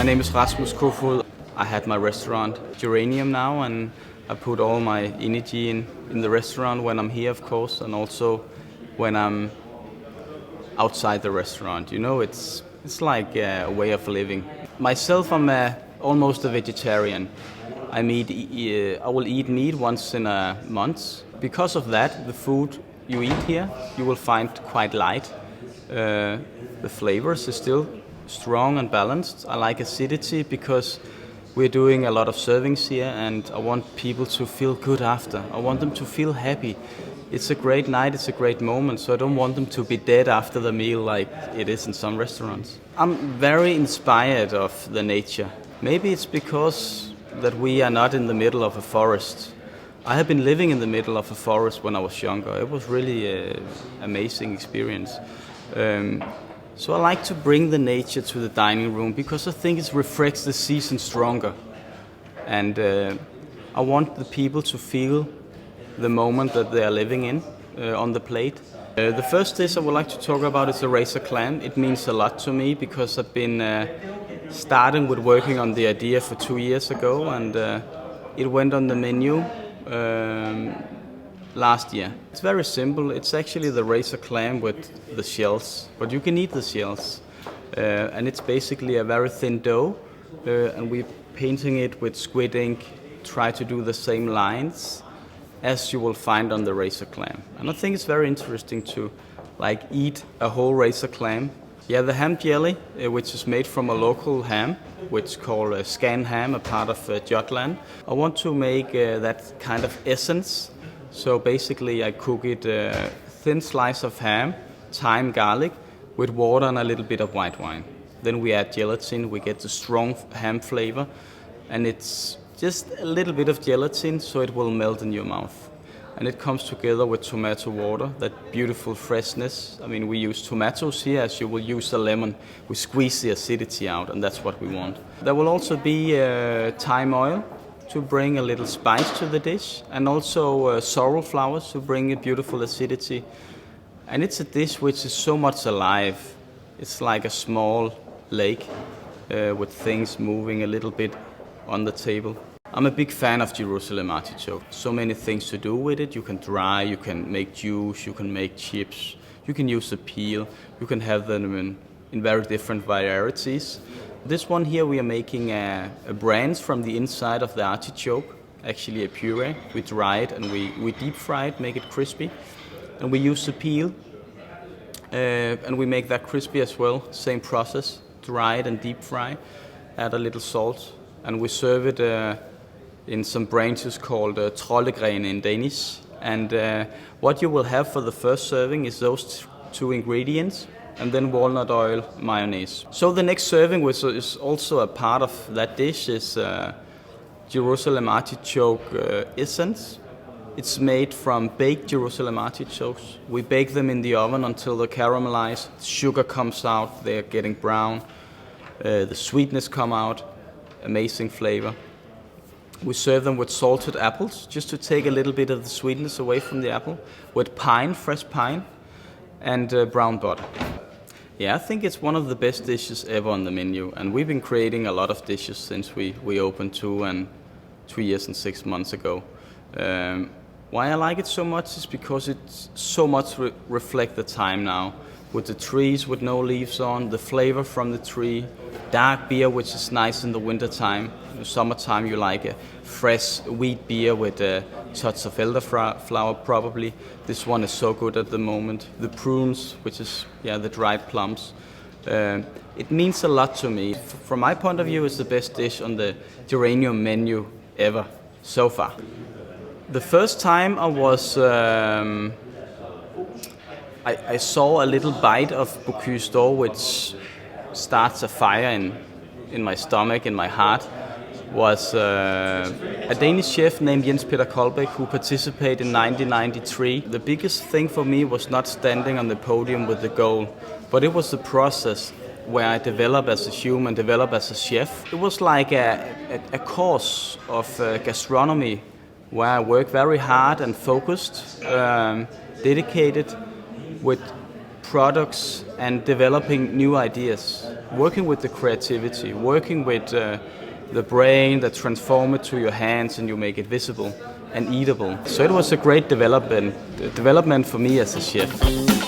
My name is Rasmus Kofoed. I had my restaurant Geranium now, and I put all my energy in the restaurant when I'm here, of course, and also when I'm outside the restaurant. You know, it's like a way of living. Myself, I'm almost a vegetarian. I will eat meat once in a month. Because of that, the food you eat here, you will find quite light. The flavors are still strong and balanced. I like acidity because we're doing a lot of servings here, and I want people to feel good after. I want them to feel happy. It's a great night, it's a great moment, so I don't want them to be dead after the meal like it is in some restaurants. I'm very inspired of the nature. Maybe it's because that we are not in the middle of a forest. I have been living in the middle of a forest when I was younger. It was really an amazing experience. So I like to bring the nature to the dining room because I think it reflects the season stronger. And I want the people to feel the moment that they are living in on the plate. The first dish I would like to talk about is the razor clam. It means a lot to me because I've been starting with working on the idea for 2 years ago, and it went on the menu last year. It's very simple. It's actually the razor clam with the shells, but you can eat the shells. And it's basically a very thin dough, and we're painting it with squid ink, try to do the same lines as you will find on the razor clam. And I think it's very interesting to eat a whole razor clam. Yeah, the ham jelly, which is made from a local ham, which is called Scan ham, a part of Jutland. I want to make that kind of essence. So basically I cook it thin slice of ham, thyme, garlic, with water and a little bit of white wine. Then we add gelatin, we get the strong ham flavor, and it's just a little bit of gelatin so it will melt in your mouth. And it comes together with tomato water, that beautiful freshness. I mean, we use tomatoes here as you will use a lemon. We squeeze the acidity out, and that's what we want. There will also be thyme oil to bring a little spice to the dish, and also sorrel flowers to bring a beautiful acidity. And it's a dish which is so much alive. It's like a small lake with things moving a little bit on the table. I'm a big fan of Jerusalem artichoke. So many things to do with it. You can dry, you can make juice, you can make chips, you can use the peel, you can have them in very different varieties. This one here we are making a branch from the inside of the artichoke, actually a puree. We dry it and we deep fry it, make it crispy. And we use the peel and we make that crispy as well. Same process, dry it and deep fry, add a little salt, and we serve it in some branches called troldegrene in Danish. And what you will have for the first serving is those two ingredients, and then walnut oil, mayonnaise. So the next serving, which is also a part of that dish, is Jerusalem artichoke essence. It's made from baked Jerusalem artichokes. We bake them in the oven until they're caramelized. Sugar comes out, they're getting brown. The sweetness come out, amazing flavor. We serve them with salted apples, just to take a little bit of the sweetness away from the apple, with pine, fresh pine, and brown butter. Yeah, I think it's one of the best dishes ever on the menu, and we've been creating a lot of dishes since we opened 2 years and 6 months ago. Why I like it so much is because it so much reflects the time now, with the trees with no leaves on, the flavor from the tree, dark beer which is nice in the winter time. In the summertime you like a fresh wheat beer with a touch of elderflower probably. This one is so good at the moment. The prunes, which is the dried plums. It means a lot to me. From my point of view, it's the best dish on the Geranium menu ever so far. The first time I was I saw a little bite of Bocuse d'Or, which starts a fire in my stomach, in my heart, was a Danish chef named Jens Peter Koldbæk who participated in 1993. The biggest thing for me was not standing on the podium with the goal, but it was the process where I developed as a human, developed as a chef. It was like a course of gastronomy where I worked very hard and focused, dedicated with products and developing new ideas. working with the creativity, working with the brain that transform it to your hands and you make it visible and eatable. So it was a great development for me as a chef.